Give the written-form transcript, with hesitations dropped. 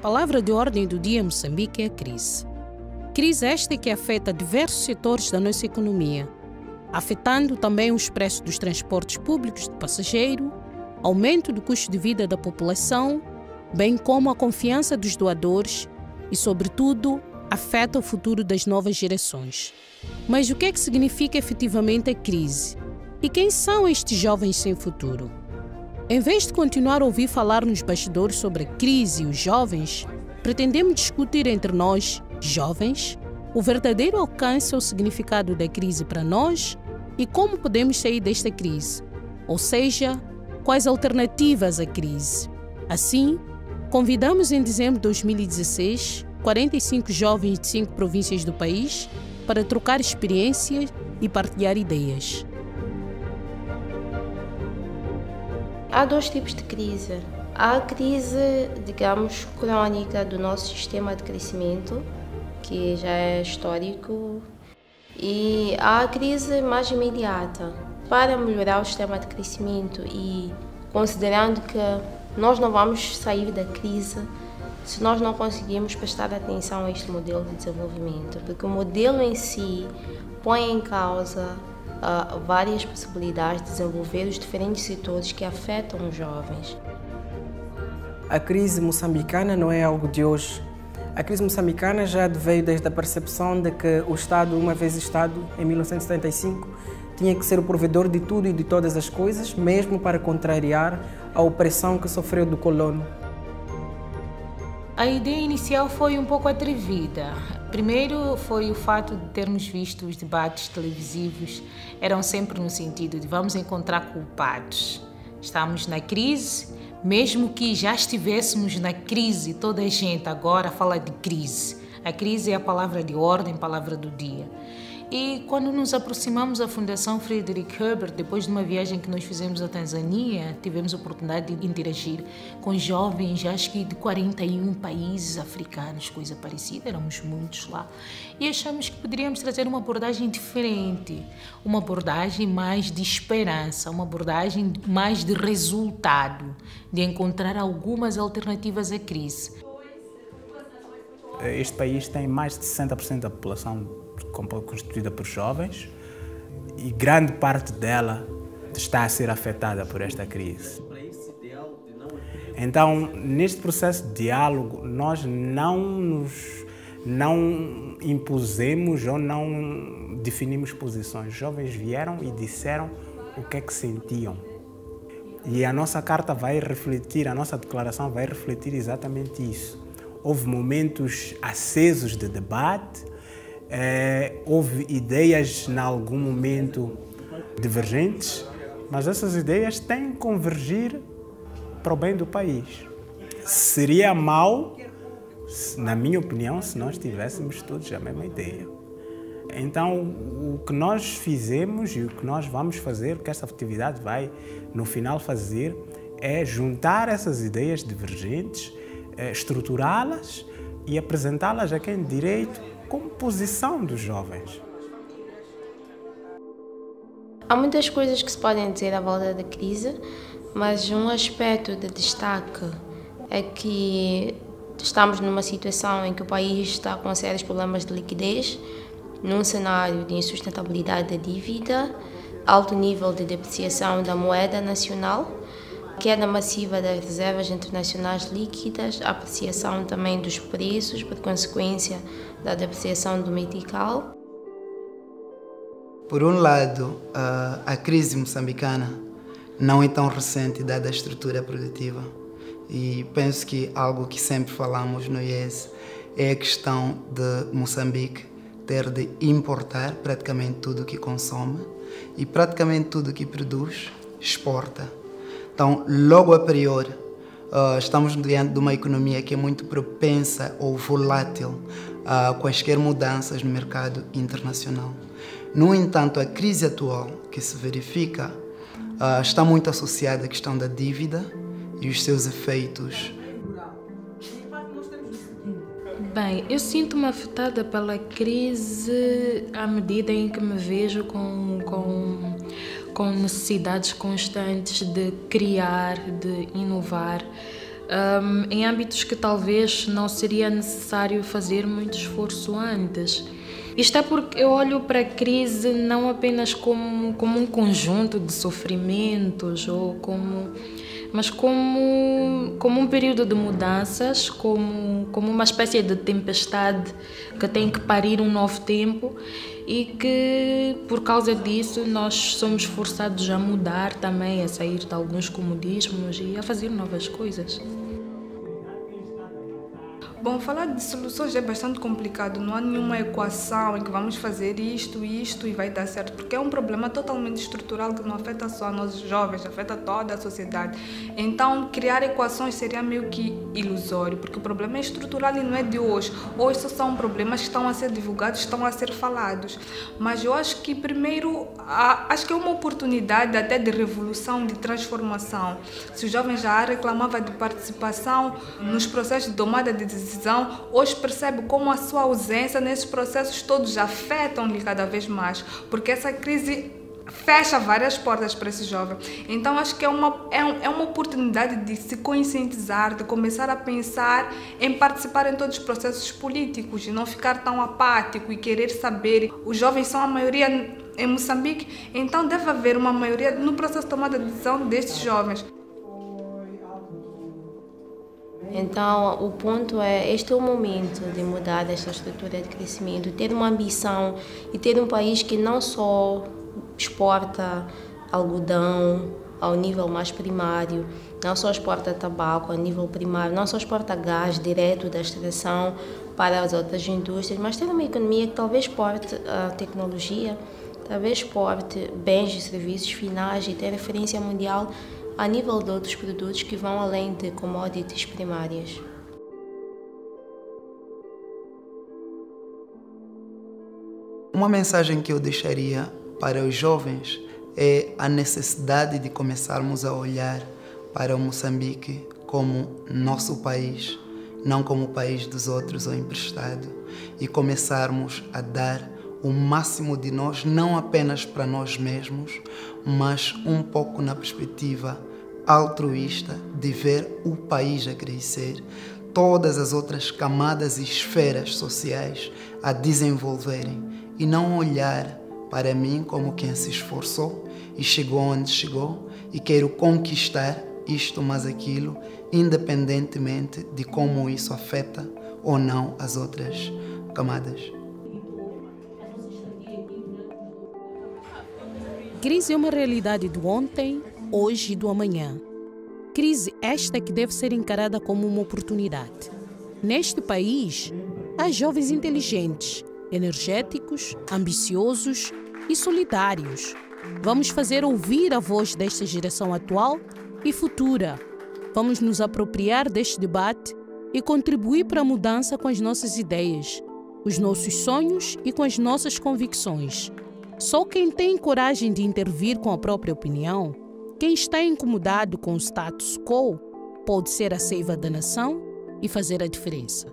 Palavra de ordem do dia em Moçambique é a crise. Crise esta que afeta diversos setores da nossa economia, afetando também os preços dos transportes públicos de passageiro, aumento do custo de vida da população, bem como a confiança dos doadores e, sobretudo, afeta o futuro das novas gerações. Mas o que é que significa efetivamente a crise? E quem são estes jovens sem futuro? Em vez de continuar a ouvir falar nos bastidores sobre a crise e os jovens, pretendemos discutir entre nós, jovens, o verdadeiro alcance ou significado da crise para nós e como podemos sair desta crise, ou seja, quais alternativas à crise. Assim, convidamos em dezembro de 2016 45 jovens de 5 províncias do país para trocar experiências e partilhar ideias. Há dois tipos de crise. Há a crise, digamos, crônica do nosso sistema de crescimento, que já é histórico, e há a crise mais imediata. Para melhorar o sistema de crescimento e considerando que nós não vamos sair da crise se nós não conseguirmos prestar atenção a este modelo de desenvolvimento, porque o modelo em si põe em causa várias possibilidades de desenvolver os diferentes setores que afetam os jovens. A crise moçambicana não é algo de hoje. A crise moçambicana já veio desde a percepção de que o Estado, uma vez Estado, em 1975, tinha que ser o provedor de tudo e de todas as coisas, mesmo para contrariar a opressão que sofreu do colono. A ideia inicial foi um pouco atrevida. Primeiro foi o fato de termos visto os debates televisivos, eram sempre no sentido de vamos encontrar culpados. Estamos na crise, mesmo que já estivéssemos na crise, toda a gente agora fala de crise. A crise é a palavra de ordem, palavra do dia. E quando nos aproximamos da Fundação Frederick Herbert, depois de uma viagem que nós fizemos à Tanzânia, tivemos a oportunidade de interagir com jovens, acho que de 41 países africanos, coisa parecida, éramos muitos lá. E achamos que poderíamos trazer uma abordagem diferente, uma abordagem mais de esperança, uma abordagem mais de resultado, de encontrar algumas alternativas à crise. Este país tem mais de 60% da população constituída por jovens e grande parte dela está a ser afetada por esta crise. Então, neste processo de diálogo, nós não impusemos ou não definimos posições. Os jovens vieram e disseram o que é que sentiam. E a nossa carta vai refletir, a nossa declaração vai refletir exatamente isso. Houve momentos acesos de debate, houve ideias, em algum momento, divergentes, mas essas ideias têm que convergir para o bem do país. Seria mau, na minha opinião, se nós tivéssemos todos a mesma ideia. Então, o que nós fizemos e o que nós vamos fazer, o que esta atividade vai, no final, fazer, é juntar essas ideias divergentes, estruturá-las e apresentá-las a quem de direito como posição dos jovens. Há muitas coisas que se podem dizer à volta da crise, mas um aspecto de destaque é que estamos numa situação em que o país está com sérios problemas de liquidez, num cenário de insustentabilidade da dívida, alto nível de depreciação da moeda nacional, queda massiva das reservas internacionais líquidas, a apreciação também dos preços por consequência da depreciação do metical. Por um lado, a crise moçambicana não é tão recente dada a estrutura produtiva e penso que algo que sempre falamos no IES é a questão de Moçambique ter de importar praticamente tudo o que consome e praticamente tudo o que produz exporta. Então, logo a priori, estamos diante de uma economia que é muito propensa ou volátil a quaisquer mudanças no mercado internacional. No entanto, a crise atual que se verifica está muito associada à questão da dívida e os seus efeitos. Bem, eu sinto-me afetada pela crise à medida em que me vejo com necessidades constantes de criar, de inovar, em âmbitos que talvez não seria necessário fazer muito esforço antes. Isto é porque eu olho para a crise não apenas como um conjunto de sofrimentos, mas como um período de mudanças, como uma espécie de tempestade que tem que parir um novo tempo e que, por causa disso, nós somos forçados a mudar também, a sair de alguns comodismos e a fazer novas coisas. Bom, falar de soluções é bastante complicado. Não há nenhuma equação em que vamos fazer isto e vai dar certo, porque é um problema totalmente estrutural que não afeta só nós jovens, afeta toda a sociedade. Então, criar equações seria meio que ilusório, porque o problema é estrutural e não é de hoje. Hoje só são problemas que estão a ser divulgados, estão a ser falados. Mas eu acho que, primeiro, acho que é uma oportunidade até de revolução, de transformação. Se os jovens já reclamavam de participação nos processos de tomada de decisão, hoje percebe como a sua ausência nesses processos todos afetam-lhe cada vez mais, porque essa crise fecha várias portas para esse jovem. Então acho que é uma oportunidade de se conscientizar, de começar a pensar em participar em todos os processos políticos e não ficar tão apático e querer saber. Os jovens são a maioria em Moçambique, então deve haver uma maioria no processo de tomada de decisão destes jovens. Então, o ponto é, este é o momento de mudar esta estrutura de crescimento, ter uma ambição e ter um país que não só exporta algodão ao nível mais primário, não só exporta tabaco ao nível primário, não só exporta gás direto da extração para as outras indústrias, mas ter uma economia que talvez exporte a tecnologia, talvez exporte bens e serviços finais e ter referência mundial a nível de outros produtos que vão além de commodities primárias. Uma mensagem que eu deixaria para os jovens é a necessidade de começarmos a olhar para o Moçambique como nosso país, não como o país dos outros ou emprestado, e começarmos a dar o máximo de nós, não apenas para nós mesmos, mas um pouco na perspectiva altruísta de ver o país a crescer, todas as outras camadas e esferas sociais a desenvolverem e não olhar para mim como quem se esforçou e chegou onde chegou e quero conquistar isto mais aquilo, independentemente de como isso afeta ou não as outras camadas. Crise é uma realidade do ontem, hoje e do amanhã. Crise esta que deve ser encarada como uma oportunidade. Neste país, há jovens inteligentes, energéticos, ambiciosos e solidários. Vamos fazer ouvir a voz desta geração atual e futura. Vamos nos apropriar deste debate e contribuir para a mudança com as nossas ideias, os nossos sonhos e com as nossas convicções. Só quem tem coragem de intervir com a própria opinião, quem está incomodado com o status quo, pode ser a seiva da nação e fazer a diferença.